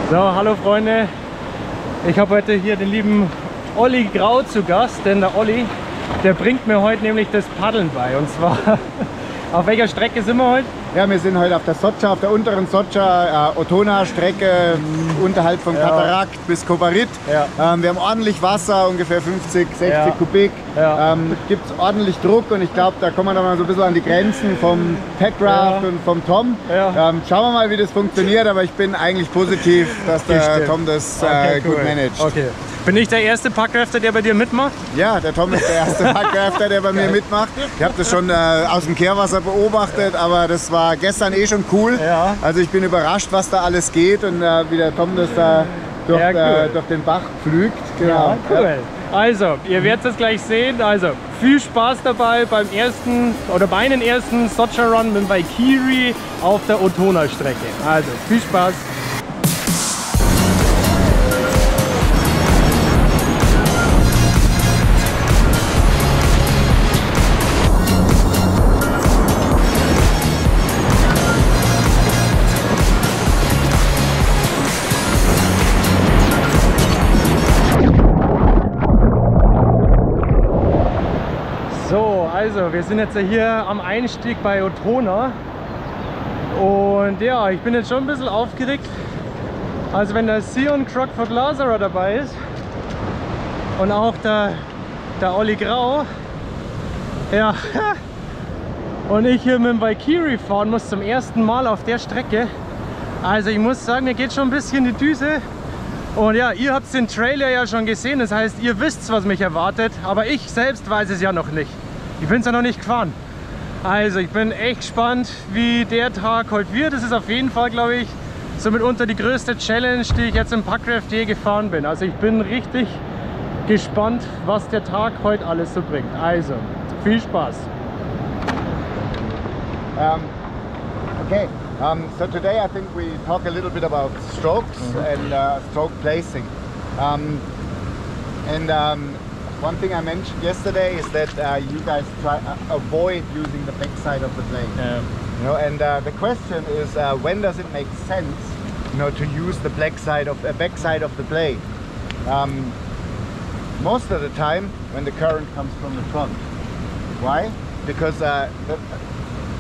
So, hallo Freunde. Ich habe heute hier den lieben Olli Grau zu Gast, denn der Olli, der bringt mir heute nämlich das Paddeln bei. Und zwar, auf welcher Strecke sind wir heute? Ja, wir sind heute auf der Sotscha, auf der unteren Sotscha, Otona-Strecke, unterhalb von Katarakt bis Kobarit. Ja. Wir haben ordentlich Wasser, ungefähr 50, 60 Kubik. Ja. Gibt es ordentlich Druck und ich glaube, da kommen wir dann mal so ein bisschen an die Grenzen vom Packraft und vom Tom. Ja. Schauen wir mal, wie das funktioniert, aber ich bin eigentlich positiv, dass der Tom das gut managt. Okay. Bin ich der erste Packrafter, der bei dir mitmacht? Ja, der Tom ist der erste Packrafter, der bei mir mitmacht. Ich habe das schon aus dem Kehrwasser beobachtet, aber das war gestern eh schon cool. Ja. Also ich bin überrascht, was da alles geht und wie der Tom das da durch den Bach pflügt. Genau. Ja, cool. Also, ihr werdet es gleich sehen. Also, viel Spaß dabei beim ersten oder bei einem ersten Sotscha Run mit Valkyrie auf der Otona-Strecke. Also, viel Spaß. Also, wir sind jetzt hier am Einstieg bei Otona und ja, ich bin jetzt schon ein bisschen aufgeregt. Also wenn der Sion Crockford Lazara dabei ist und auch der Olli Grau, ja, und ich hier mit dem Valkyrie fahren muss zum ersten Mal auf der Strecke. Also ich muss sagen, mir geht schon ein bisschen die Düse. Und ja, ihr habt den Trailer ja schon gesehen, das heißt, ihr wisst, was mich erwartet, aber ich selbst weiß es ja noch nicht. Ich bin es ja noch nicht gefahren. Also ich bin echt gespannt, wie der Tag heute wird. Das ist auf jeden Fall, glaube ich, so mitunter die größte Challenge, die ich jetzt im Packraft je gefahren bin. Also ich bin richtig gespannt, was der Tag heute alles so bringt. Also, viel Spaß. Okay, so today I think we talk a little bit about strokes and stroke placing. One thing I mentioned yesterday is that you guys try avoid using the backside of the blade. Yeah. You know, and the question is, when does it make sense, you know, to use the backside of the blade? Most of the time, when the current comes from the front. Why? Because the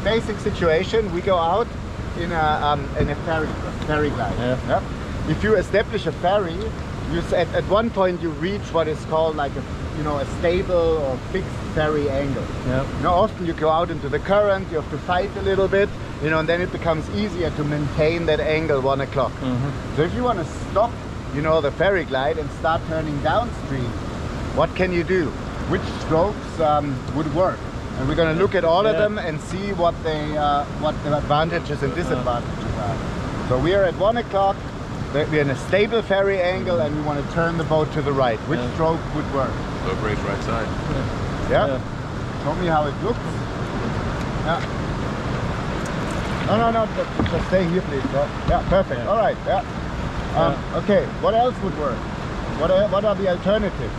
basic situation, we go out in a ferry glide. Yeah. Yeah? If you establish a ferry, at one point you reach what is called like a stable or fixed ferry angle. Yeah. You know, often you go out into the current, you have to fight a little bit, you know, and then it becomes easier to maintain that angle 1 o'clock. So if you want to stop, you know, the ferry glide and start turning downstream, what can you do? Which strokes would work? And we're going to look at all of them and see what the advantages and disadvantages are. So we are at 1 o'clock. We're in a stable ferry angle and we want to turn the boat to the right. Which stroke would work? Go race right side. Yeah? Show me how it looks. Yeah. No, just stay here please. Yeah, perfect. All right. Yeah. Okay, what else would work? What are the alternatives?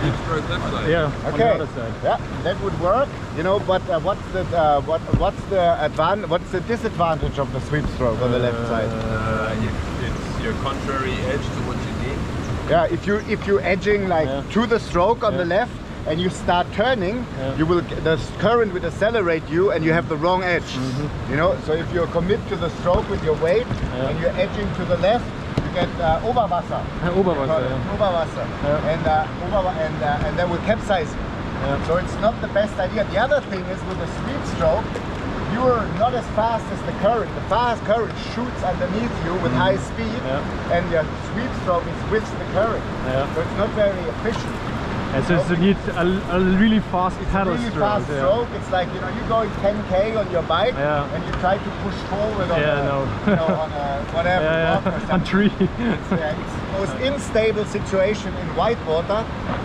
Sweep stroke left side. Yeah, okay. on the other side. Yeah, that would work. You know, but what's the disadvantage of the sweep stroke on the left side? It's your contrary edge to what you need. Yeah, if you're edging like to the stroke on the left and you start turning, the current will accelerate you and you have the wrong edge. You know, so if you commit to the stroke with your weight and you're edging to the left, you get Oberwasser. Oberwasser. And that will capsize you. So it's not the best idea. The other thing is with the sweep stroke, you're not as fast as the current. The fast current shoots underneath you with high speed, and your sweep stroke is with the current. So it's not very efficient. And so you need a really fast pedal really stroke. Fast stroke. It's like, you know, you're going 10k on your bike and you try to push forward on on a whatever rock or something. On tree. It's the most unstable situation in whitewater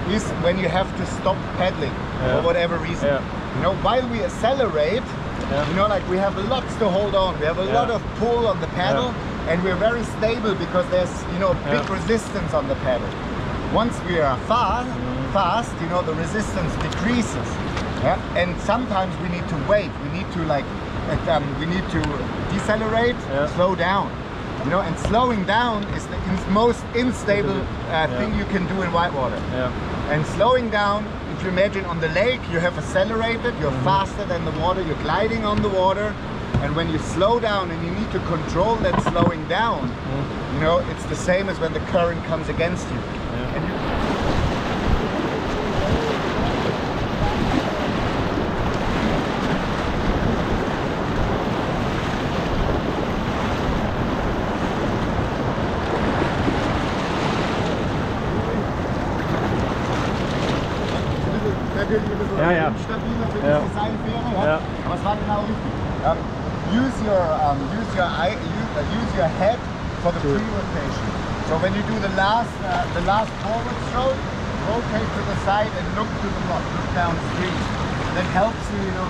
is when you have to stop pedaling for whatever reason. You know, while we accelerate, you know, like we have lots to hold on. We have a lot of pull on the pedal and we're very stable because there's, you know, big resistance on the pedal. Once we are fast, you know, the resistance decreases. And sometimes we need to wait. We need to we need to decelerate, slow down. You know, and slowing down is the most unstable thing you can do in whitewater. Yeah. And slowing down, if you imagine on the lake, you have accelerated, you're faster than the water, you're gliding on the water. And when you slow down and you need to control that slowing down, you know, it's the same as when the current comes against you. And you natürlich ein bisschen instabiler für diese Seilfähre, aber es war genau richtig. Use your head for the pre-rotation. So when you do the last forward stroke, rotate to the side and look to the rock, look downstream. That helps you, you know,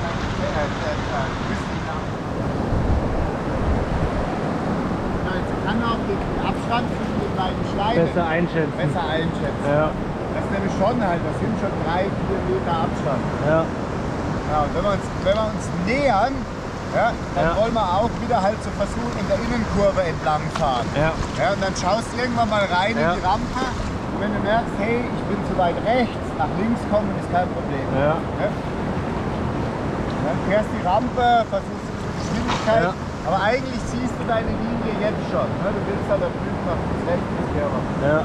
twisting down. Jetzt kann auch den Abstand zwischen den beiden Steinen besser einschätzen. Ja. Das ist nämlich schon halt, das sind schon 3-4 Meter Abstand. Ja. Ja, und wenn wir uns nähern, ja, dann wollen wir auch wieder halt so versuchen, in der Innenkurve entlang fahren. Ja. Ja, und dann schaust du irgendwann mal rein in die Rampe und wenn du merkst, hey, ich bin zu weit rechts, nach links kommen ist kein Problem. Ja. Ja. Dann fährst die Rampe, versuchst ein bisschen Geschwindigkeit, aber eigentlich siehst du deine Linie jetzt schon. Ne? Du willst da drüben nach rechts bis Kerber. Ja.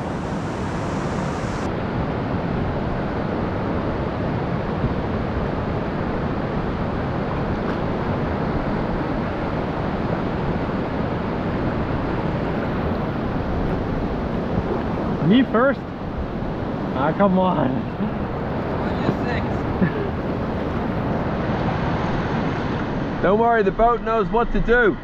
Me first? Ah, come on. Don't worry, the boat knows what to do.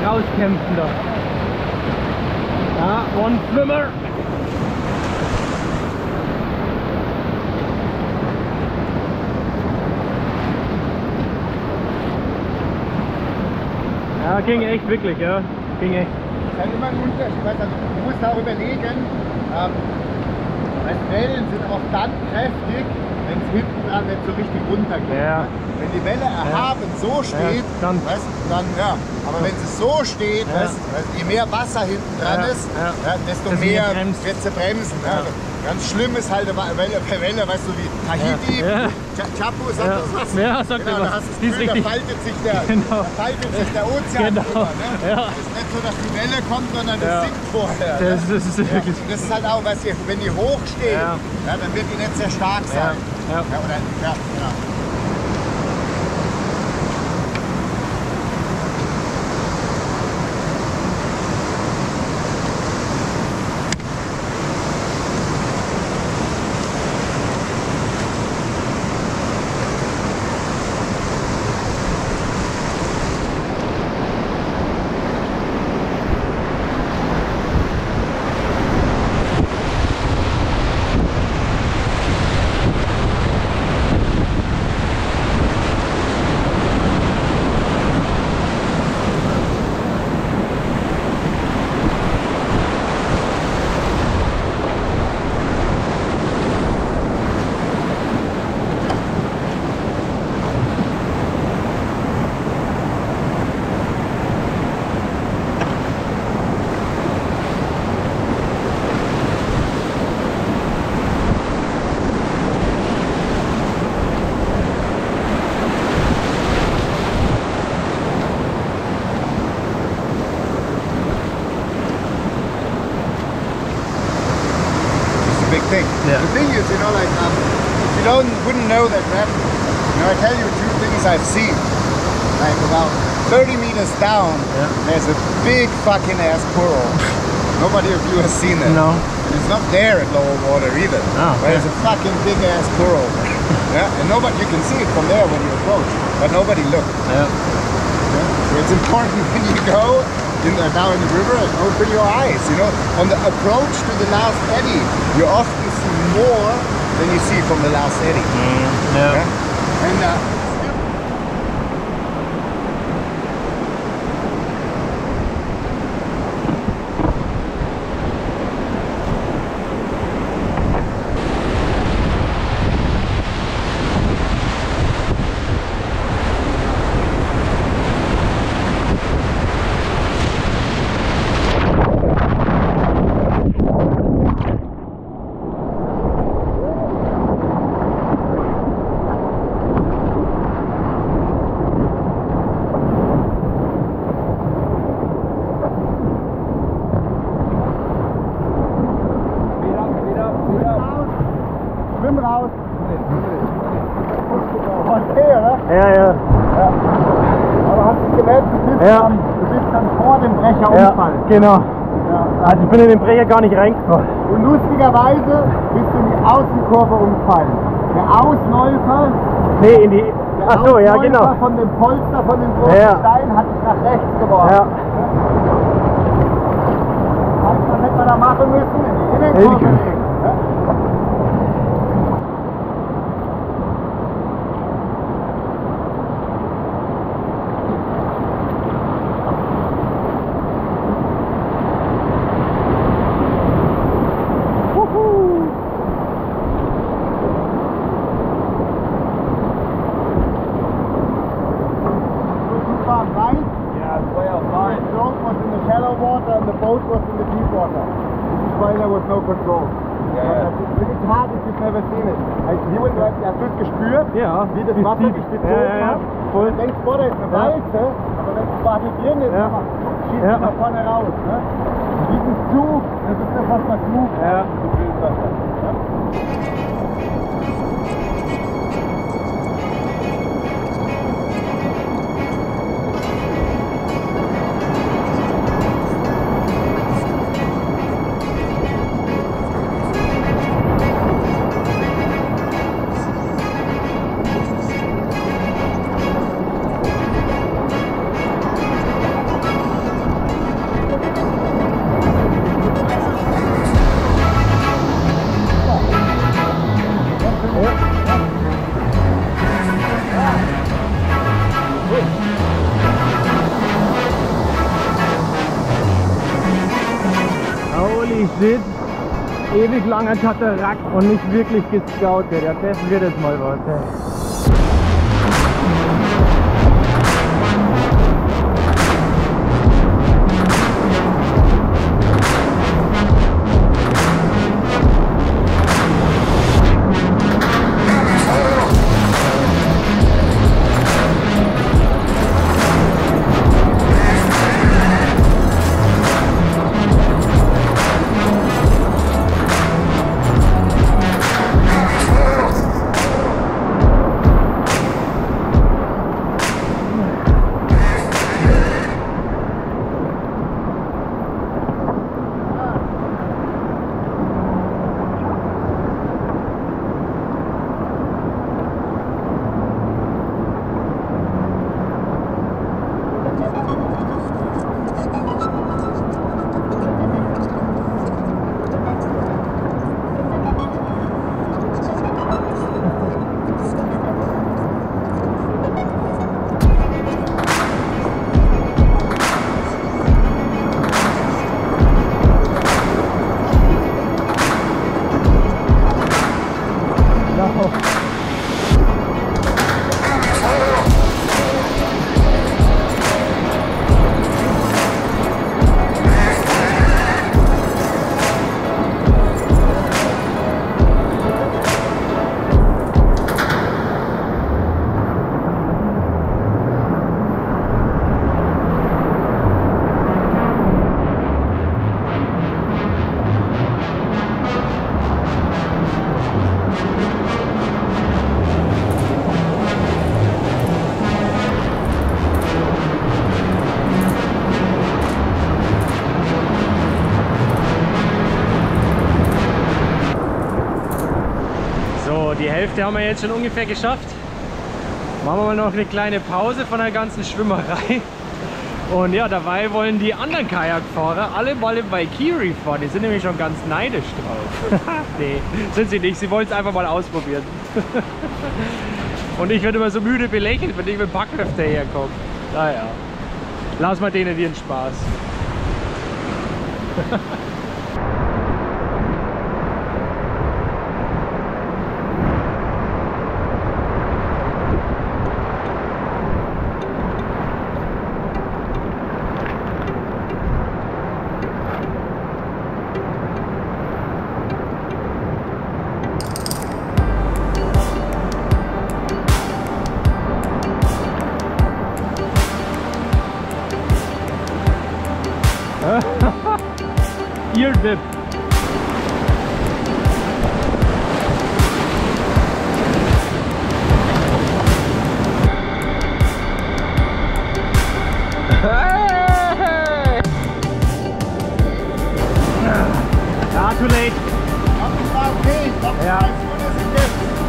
Rauskämpfen da. Ja, one swimmer. Ja, ging echt wirklich, ja. Ging echt. Das ist immer ein Unterschied. Also, du musst auch überlegen, Wellen sind auch dann kräftig, wenn es hinten dran nicht so richtig runtergeht. Ja. Wenn die Welle erhaben so steht, weißt, dann ja. Aber wenn sie so steht, weißt, je mehr Wasser hinten dran ist, desto mehr wird sie bremsen. Ja. Also, ganz schlimm ist halt eine Welle, weißt du, wie Tahiti, Chapu, sagt das was? Ja, sagt genau, was. Da hast du das Gefühl, da faltet sich der Ozean drüber. Ne? Ja. Es ist nicht so, dass die Welle kommt, sondern es sinkt vorher. Das ist wirklich. Das ist halt auch, weißt du, wenn die hoch steht, dann wird die nicht sehr stark sein. Ja. Genau. Thing. Yeah. The thing is, you know, like if you wouldn't know that rapid, you know, I tell you two things I've seen. Like about 30 meters down, there's a big fucking ass coral. Nobody of you has seen it. No. And it's not there at lower water either. Oh, but it's a fucking big ass coral. And nobody, you can see it from there when you approach, but nobody looked. So it's important when you go down in the river and open your eyes, you know. On the approach to the last eddy, you often see more than you see from the last eddy. And geil. Ja. Aber hast du gemerkt, du bist dann vor dem Brecherunfall. Ja, genau. Ja. Also ich bin in den Brecher gar nicht reingekommen. Und lustigerweise bist du in die Außenkurve umgefallen. Der Ausläufer, Nee, in die... Ach so, ja genau. von dem Polster, von dem großen Stein, hat dich nach rechts geworfen. Ja. Was hätte man da machen müssen? In die Innenkurve legen. Ja, wie das Wasser gezogen hat. Voll. Du denkst, boah, da ist eine Walze, aber wenn es quasi drin ist, schießt es nach vorne raus. Ne? Diesen Zug, das ist das, was man sucht. Ja. Holy shit, ewig langer Katarakt und nicht wirklich gescoutet. Ja, das wird jetzt mal was. Ja. Die Hälfte haben wir jetzt schon ungefähr geschafft. Machen wir mal noch eine kleine Pause von der ganzen Schwimmerei. Und ja, dabei wollen die anderen Kajakfahrer alle mal im Waikiri fahren. Die sind nämlich schon ganz neidisch drauf. Nee, sind sie nicht. Sie wollen es einfach mal ausprobieren. Und ich werde immer so müde belächelt, wenn ich mit Backkräfte herkomme. Naja, lass mal denen ihren Spaß. Ear dip. too late. Okay, Ja.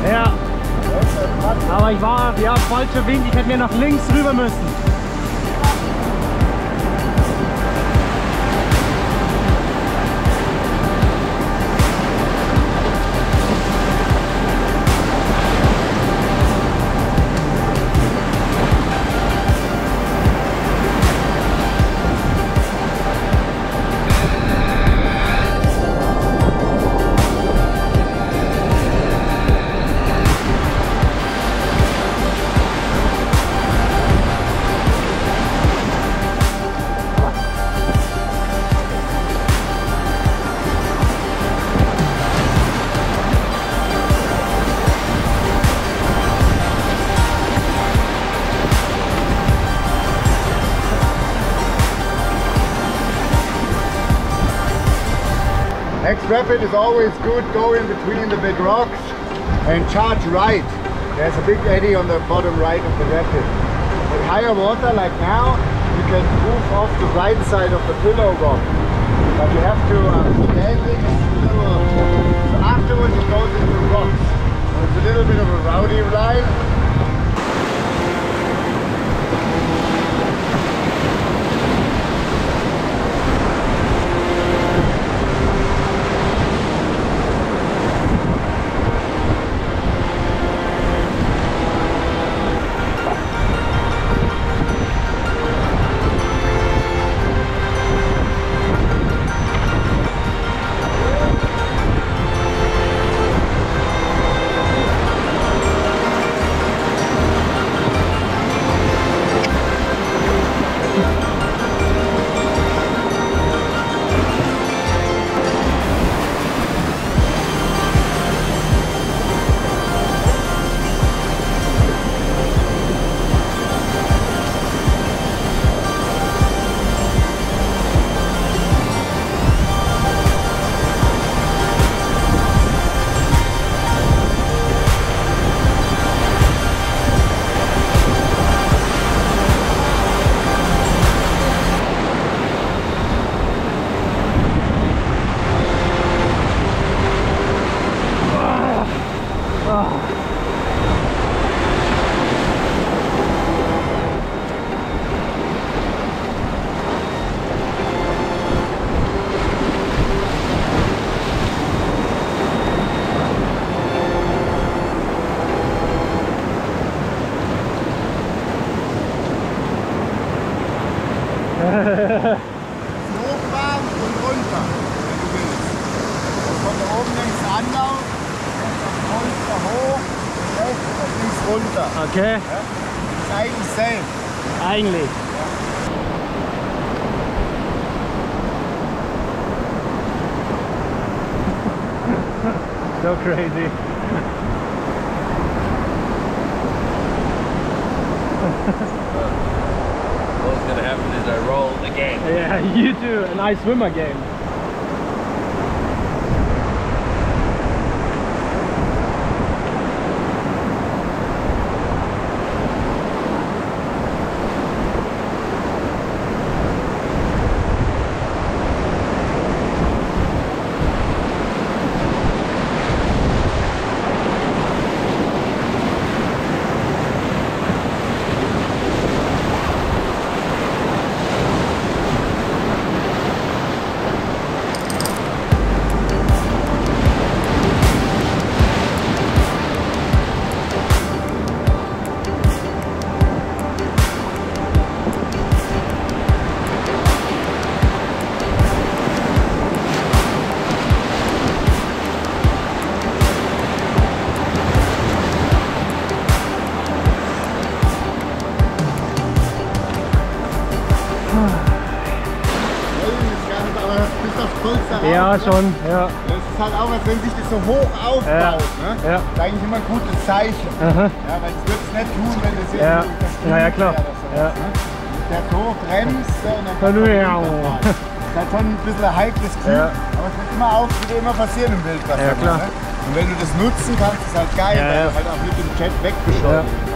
Ja. Aber ich war, ja, falscher Winkel. Ich hätte mir nach links rüber müssen. Next rapid is always good, go in between the big rocks and charge right. There's a big eddy on the bottom right of the rapid. At higher water like now, you can move off the right side of the pillow rock. But you have to landing so afterwards it goes into rocks. So it's a little bit of a rowdy ride. Hochfahren und runter, wenn du willst. Und von da oben links Anlauf, Polster hoch, rechts und links runter. Okay. Ja? Das ist eigentlich safe. Eigentlich. So crazy. What's gonna happen is I roll again. Yeah, you too, and I swim again. Ja, schon, ja. Das ist halt auch, als wenn sich das so hoch aufbaut. Ja. Ne? Ja. Das ist eigentlich immer ein gutes Zeichen. Aha. Ja, weil es wird es nicht tun, wenn es Ja. Na ja, klar. Ja. Der so bremst und dann Dann ja. Das ist halt schon ein bisschen ein heikles Gefühl, Ja. aber es wird immer passieren im Wildwasser. Ja, klar. Ne? Und wenn du das nutzen kannst, ist halt geil, Ja, weil ja. du halt auch mit dem Jet wegbeschleunigst. Ja.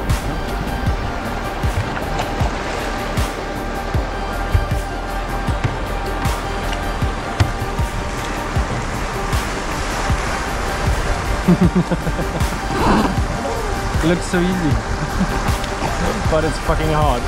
Looks so easy, but it's fucking hard.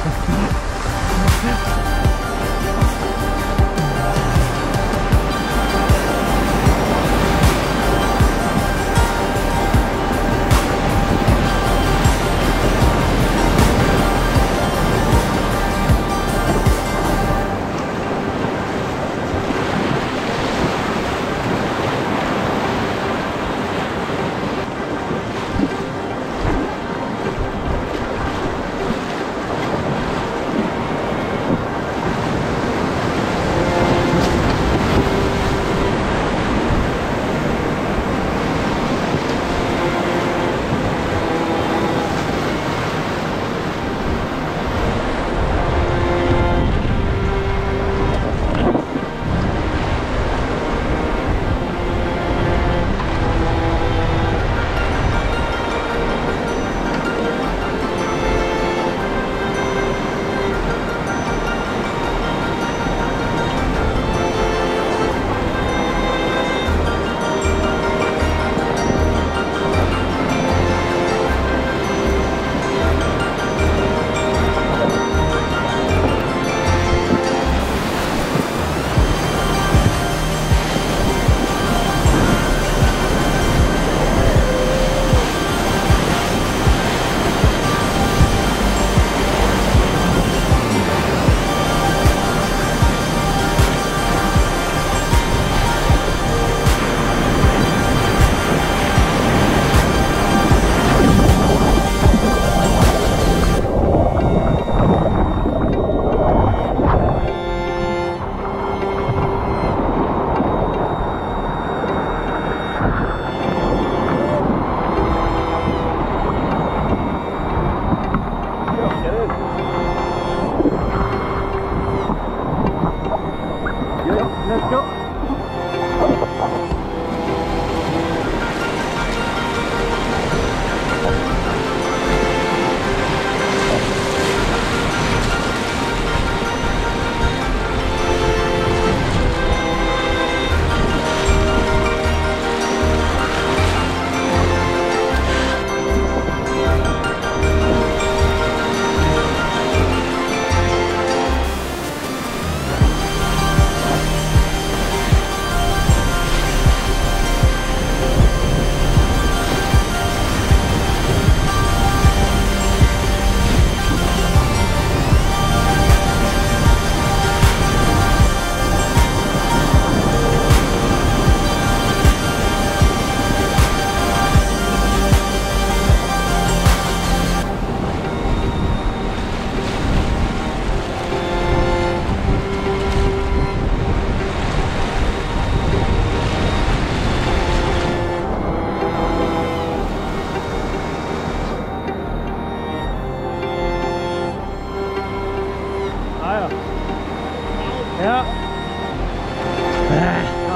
Ja.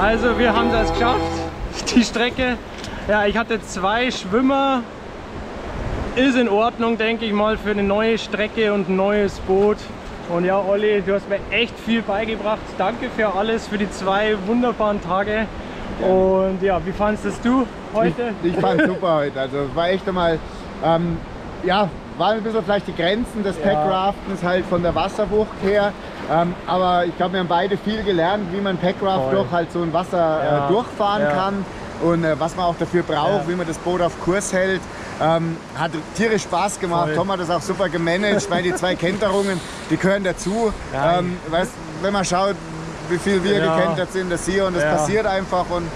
Also wir haben es geschafft, die Strecke. Ja, ich hatte 2 Schwimmer. Ist in Ordnung, denke ich mal, für eine neue Strecke und ein neues Boot. Und ja, Olli, du hast mir echt viel beigebracht. Danke für alles, für die 2 wunderbaren Tage. Und ja, wie fandest du heute? Ich fand es super heute. Also es war echt einmal, ja, waren ein bisschen vielleicht die Grenzen des Packraftens halt von der Wasserwucht her. Aber ich glaube, wir haben beide viel gelernt, wie man Packraft durch halt so ein Wasser durchfahren kann. Und was man auch dafür braucht, wie man das Boot auf Kurs hält. Hat tierisch Spaß gemacht. Tom hat das auch super gemanagt, weil die 2 Kenterungen, die gehören dazu. Weißt, wenn man schaut, wie viel wir gekentert sind, das hier und das passiert einfach. Und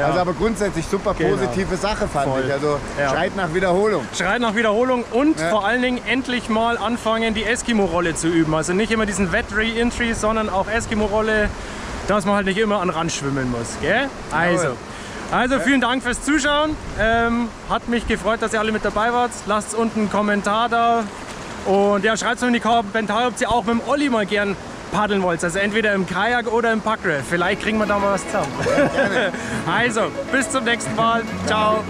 also aber grundsätzlich super positive Sache fand ich. Also schreit nach Wiederholung. Schreit nach Wiederholung und vor allen Dingen endlich mal anfangen, die Eskimo-Rolle zu üben. Also nicht immer diesen Wet-Re-Entry, sondern auch Eskimo-Rolle, dass man halt nicht immer an den Rand schwimmen muss. Gell? Also vielen Dank fürs Zuschauen. Hat mich gefreut, dass ihr alle mit dabei wart. Lasst unten einen Kommentar da. Und ja, schreibt es mir in die Kommentare, ob ihr auch mit dem Olli mal gern paddeln wollt. Also entweder im Kajak oder im Packraft. Vielleicht kriegen wir da mal was zusammen. Also, bis zum nächsten Mal. Ciao.